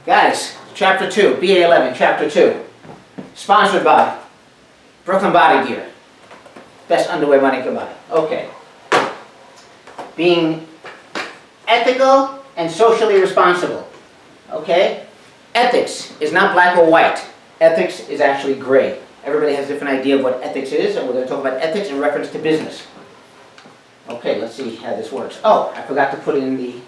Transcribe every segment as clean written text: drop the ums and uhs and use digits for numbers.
Guys, Chapter 2, BA11, Chapter 2. Sponsored by Brooklyn Body Gear. Best underwear money can buy. Okay. Being ethical and socially responsible. Okay? Ethics is not black or white. Ethics is actually gray. Everybody has a different idea of what ethics is, and we're going to talk about ethics in reference to business. Okay, let's see how this works. Oh, I forgot to put in the...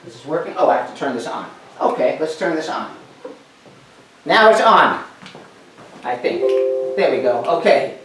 Is this working? Oh, I have to turn this on. Okay, let's turn this on. Now it's on, I think. There we go. Okay.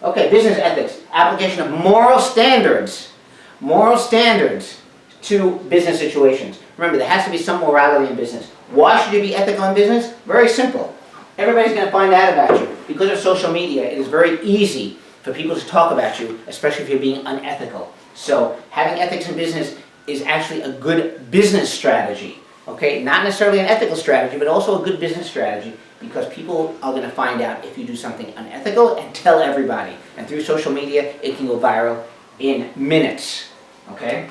Okay, business ethics. Application of moral standards. Moral standards to business situations. Remember, there has to be some morality in business. Why should you be ethical in business? Very simple. Everybody's going to find out about you. Because of social media, it is very easy for people to talk about you, especially if you're being unethical. So, having ethics in business is actually a good business strategy. Okay, not necessarily an ethical strategy, but also a good business strategy, because people are going to find out if you do something unethical and tell everybody. And through social media, it can go viral in minutes. Okay?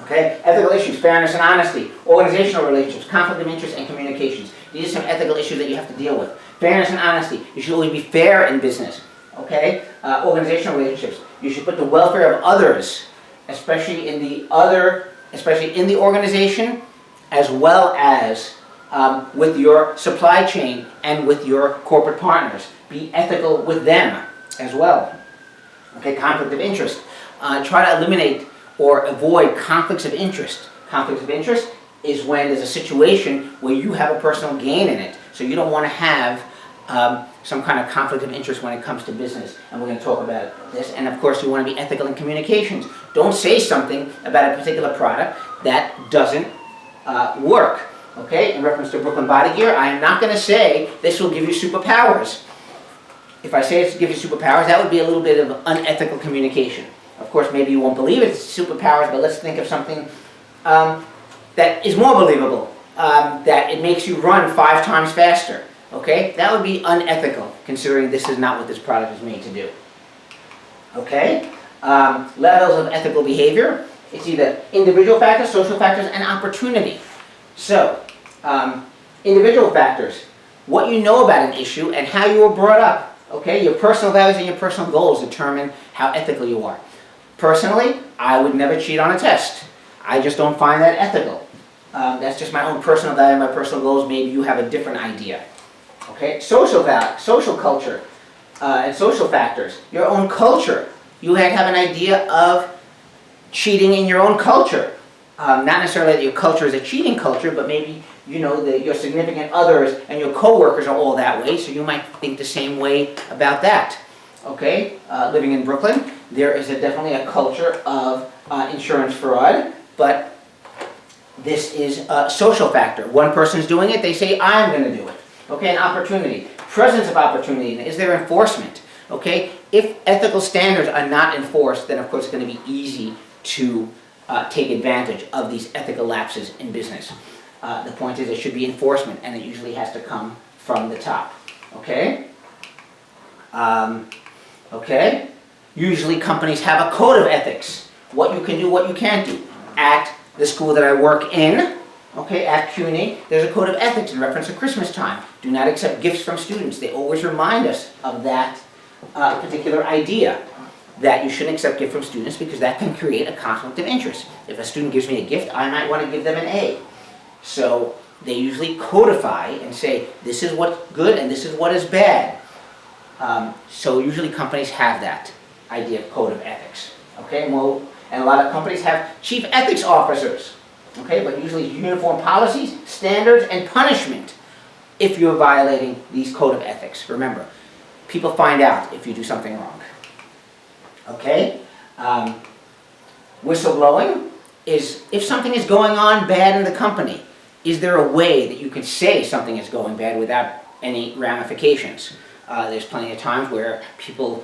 Okay? Ethical issues, fairness and honesty, organizational relationships, conflict of interest, and communications. These are some ethical issues that you have to deal with. Fairness and honesty. You should always be fair in business. Okay? Organizational relationships. You should put the welfare of others, especially in the organization, as well as with your supply chain and with your corporate partners. Be ethical with them as well. Okay, conflict of interest. Try to eliminate or avoid conflicts of interest. Conflicts of interest is when there's a situation where you have a personal gain in it. So you don't want to have some kind of conflict of interest when it comes to business. And we're going to talk about this. And of course, you want to be ethical in communications. Don't say something about a particular product that doesn't work. Okay, in reference to Brooklyn Body Gear, I am not going to say this will give you superpowers. If I say it's to give you superpowers, that would be a little bit of unethical communication. Of course, maybe you won't believe it's superpowers, but let's think of something that is more believable. That it makes you run 5 times faster. Okay, that would be unethical, considering this is not what this product is made to do. Okay, levels of ethical behavior. It's either individual factors, social factors, and opportunity. So, individual factors, what you know about an issue and how you were brought up. Okay, your personal values and your personal goals determine how ethical you are. Personally, I would never cheat on a test. I just don't find that ethical. That's just my own personal value, my personal goals. Maybe you have a different idea. Okay, social culture, and social factors. Your own culture. You have an idea of cheating in your own culture. Not necessarily that your culture is a cheating culture, but maybe you know that your significant others and your co-workers are all that way, so you might think the same way about that. Okay, living in Brooklyn, there is definitely a culture of insurance fraud, but this is a social factor. One person's doing it, they say, I'm going to do it. Okay, an opportunity. Presence of opportunity. Is there enforcement? Okay, if ethical standards are not enforced, then of course it's going to be easy to take advantage of these ethical lapses in business. The point is, there should be enforcement, and it usually has to come from the top. Okay? Okay? Usually companies have a code of ethics. What you can do, what you can't do. At the school that I work in, okay, at CUNY, there's a code of ethics in reference to Christmas time. Do not accept gifts from students. They always remind us of that particular idea, that you shouldn't accept gifts from students because that can create a conflict of interest. If a student gives me a gift, I might want to give them an A. So they usually codify and say, this is what's good and this is what is bad. So usually companies have that idea of code of ethics. Okay, well, and a lot of companies have chief ethics officers. Okay, but usually uniform policies, standards, and punishment if you're violating these code of ethics. Remember, people find out if you do something wrong. Okay? Whistleblowing is if something is going on bad in the company, is there a way that you can say something is going bad without any ramifications? There's plenty of times where people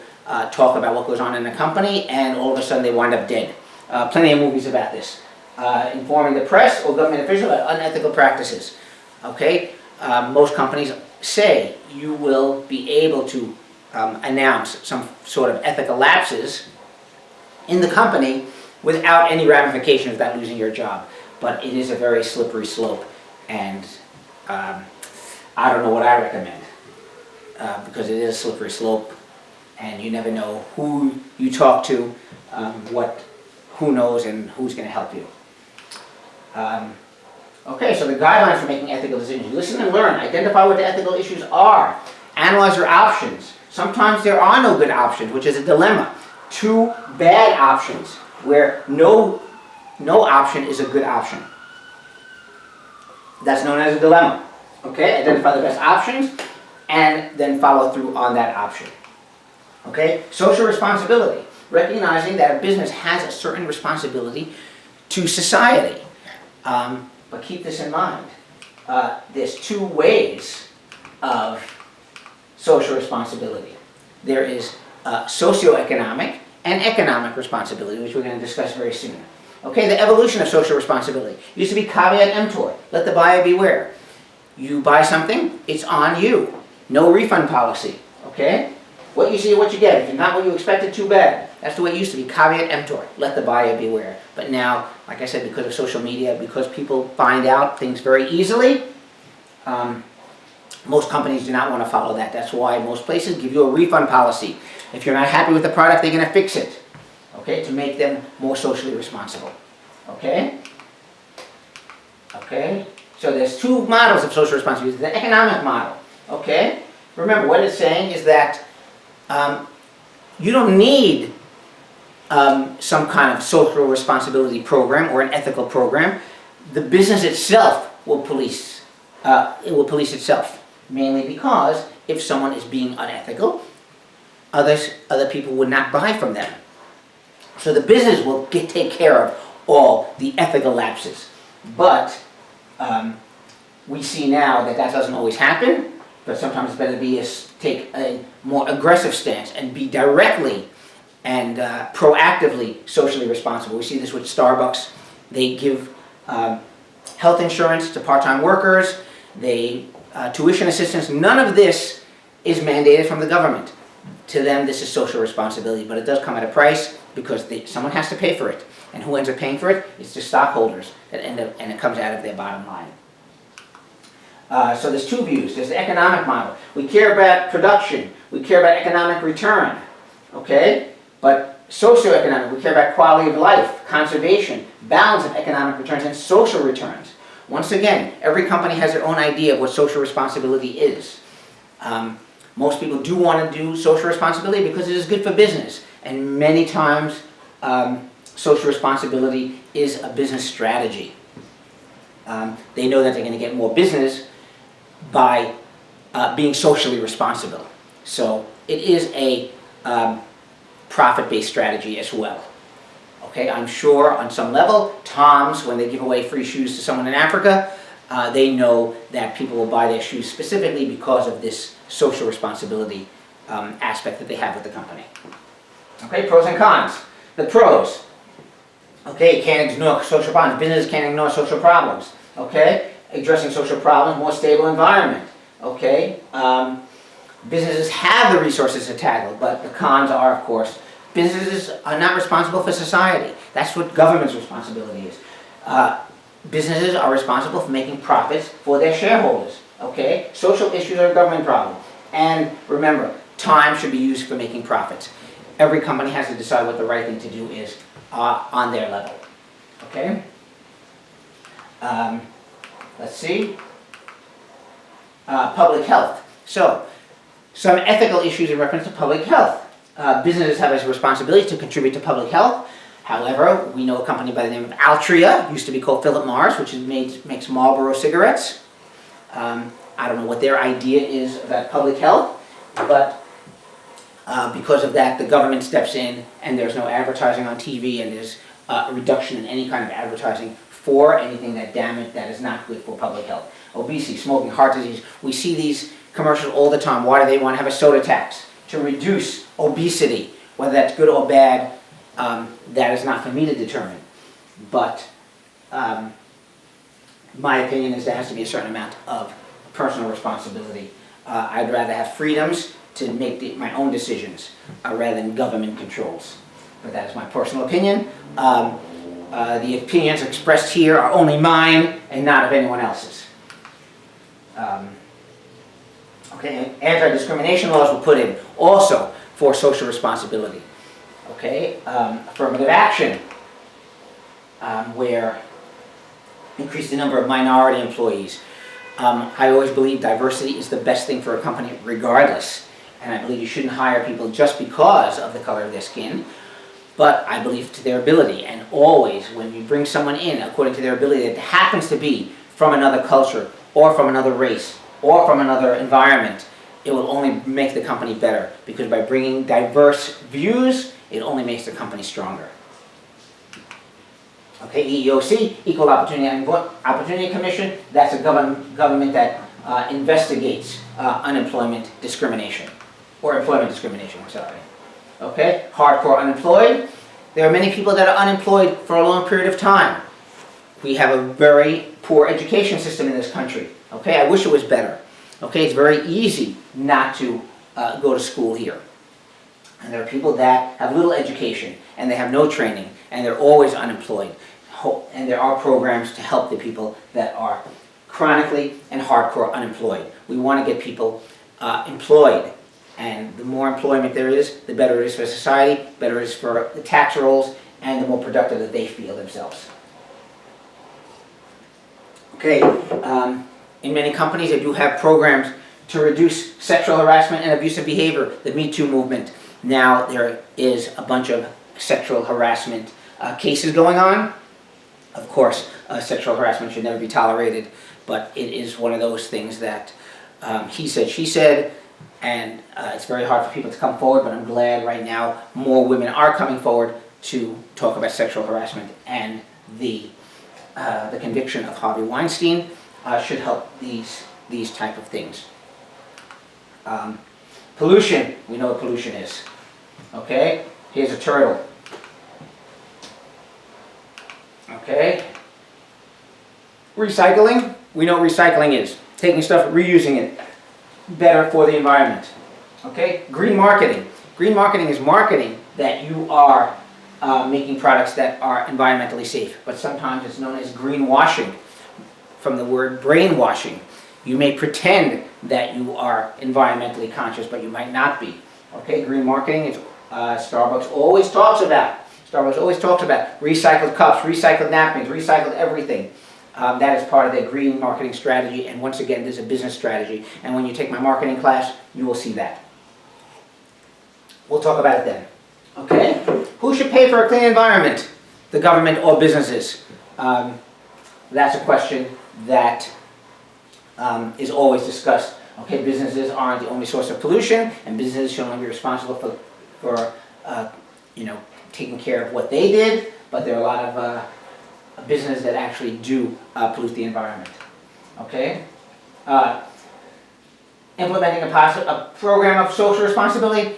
talk about what goes on in the company and all of a sudden they wind up dead. Plenty of movies about this. Informing the press or government officials about unethical practices. Okay? Most companies say you will be able to announce some sort of ethical lapses in the company without any ramifications, without losing your job. but it is a very slippery slope, and I don't know what I recommend, because it is a slippery slope, and you never know who you talk to, who knows and who's going to help you. Okay, so the guidelines for making ethical decisions. Listen and learn. Identify what the ethical issues are. Analyze your options. Sometimes there are no good options, which is a dilemma. Two bad options, where no option is a good option. That's known as a dilemma. Okay, identify the best options and then follow through on that option. Okay, social responsibility. Recognizing that a business has a certain responsibility to society. But keep this in mind. There's two ways of social responsibility. There is socioeconomic and economic responsibility, which we're going to discuss very soon. Okay, the evolution of social responsibility. It used to be caveat emptor, let the buyer beware. You buy something, it's on you. No refund policy, okay? What you see, what you get. If you're not what you expected, too bad. That's the way it used to be, caveat emptor, let the buyer beware. But now, like I said, because of social media, because people find out things very easily, most companies do not want to follow that. That's why most places give you a refund policy. If you're not happy with the product, they're going to fix it, okay, to make them more socially responsible, okay? Okay, so there's two models of social responsibility. The economic model, okay? Remember, what it's saying is that you don't need some kind of social responsibility program or an ethical program. The business itself will police. It will police itself, mainly because if someone is being unethical, other people would not buy from them. So the business will take care of all the ethical lapses. But we see now that that doesn't always happen. But sometimes it's better to take a more aggressive stance and be directly and proactively socially responsible. We see this with Starbucks. They give health insurance to part-time workers. They tuition assistance. None of this is mandated from the government. To them, this is social responsibility, but it does come at a price because someone has to pay for it. And who ends up paying for it? It's the stockholders that end up, and it comes out of their bottom line. So there's two views. There's the economic model. We care about production. We care about economic return. Okay? But socioeconomic, we care about quality of life, conservation, balance of economic returns, and social returns. Once again, every company has their own idea of what social responsibility is. Most people do want to do social responsibility because it is good for business. And many times, social responsibility is a business strategy. They know that they're going to get more business by being socially responsible. So it is a profit-based strategy as well. Okay, I'm sure on some level, Tom's, when they give away free shoes to someone in Africa, they know that people will buy their shoes specifically because of this social responsibility aspect that they have with the company. Okay, pros and cons. The pros. Okay, can't ignore social problems. Businesses can't ignore social problems. Okay, addressing social problems, more stable environment. Okay, businesses have the resources to tackle, but the cons are, of course, businesses are not responsible for society. That's what government's responsibility is. Businesses are responsible for making profits for their shareholders. Okay, social issues are a government problem. And remember, time should be used for making profits. Every company has to decide what the right thing to do is on their level. Okay? Let's see. Public health. So, some ethical issues in reference to public health. Businesses have a responsibility to contribute to public health. However, we know a company by the name of Altria, used to be called Philip Morris, which makes Marlboro cigarettes. I don't know what their idea is about public health, but because of that, the government steps in and there's no advertising on TV and there's a reduction in any kind of advertising for anything that is not good for public health. Obesity, smoking, heart disease. We see these commercials all the time. Why do they want to have a soda tax? To reduce obesity. Whether that's good or bad, that is not for me to determine. But my opinion is there has to be a certain amount of personal responsibility. I'd rather have freedoms to make my own decisions rather than government controls. But that is my personal opinion. The opinions expressed here are only mine and not of anyone else's. Okay, anti-discrimination laws were put in also for social responsibility. Okay, affirmative action, where increase the number of minority employees. I always believe diversity is the best thing for a company regardless. And I believe you shouldn't hire people just because of the color of their skin, but I believe to their ability. And always, when you bring someone in according to their ability that happens to be from another culture, or from another race, or from another environment, it will only make the company better. Because by bringing diverse views, it only makes the company stronger. Okay, EEOC, Equal Opportunity Commission, that's a government that investigates unemployment discrimination. Or employment discrimination, I'm sorry. Okay, hardcore unemployed. There are many people that are unemployed for a long period of time. We have a very poor education system in this country. Okay, I wish it was better. Okay, it's very easy not to go to school here. And there are people that have little education and they have no training and they're always unemployed. And there are programs to help the people that are chronically and hardcore unemployed. We want to get people employed. And the more employment there is, the better it is for society, better it is for the tax rolls, and the more productive that they feel themselves. Okay, in many companies they do have programs to reduce sexual harassment and abusive behavior, the Me Too movement. Now there is a bunch of sexual harassment cases going on. Of course, sexual harassment should never be tolerated, but it is one of those things that he said, she said, and it's very hard for people to come forward, but I'm glad right now more women are coming forward to talk about sexual harassment, and the conviction of Harvey Weinstein should help these type of things. Pollution, we know what pollution is. Okay, here's a turtle. Okay. Recycling, we know what recycling is. Taking stuff, reusing it. Better for the environment. Okay? Green marketing. Green marketing is marketing that you are making products that are environmentally safe. But sometimes it's known as greenwashing, from the word brainwashing. You may pretend that you are environmentally conscious, but you might not be. Okay? Green marketing is Starbucks always talks about. Starbucks always talks about recycled cups, recycled napkins, recycled everything. That is part of their green marketing strategy, and once again, there's a business strategy. And when you take my marketing class, you will see that. We'll talk about it then. Okay? Who should pay for a clean environment? The government or businesses? That's a question that is always discussed. Okay, businesses aren't the only source of pollution, and businesses should only be responsible for taking care of what they did, but there are a lot of businesses that actually do pollute the environment. Okay? Implementing a program of social responsibility,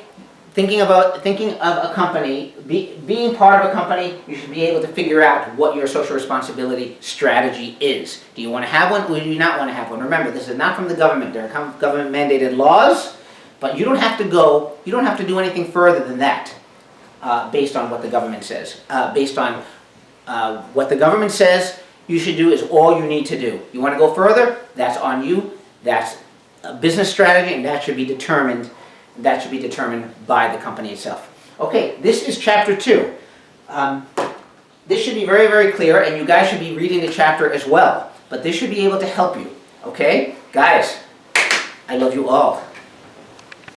thinking of a company, being part of a company, you should be able to figure out what your social responsibility strategy is. Do you want to have one or do you not want to have one? Remember, this is not from the government. There are government mandated laws, but you don't have to do anything further than that based on what the government says. Based on what the government says you should do is all you need to do. You want to go further? That's on you. That's a business strategy, and that should be determined. That should be determined by the company itself. Okay, this is chapter 2. This should be very, very clear, and you guys should be reading the chapter as well. But this should be able to help you. Okay, guys, I love you all.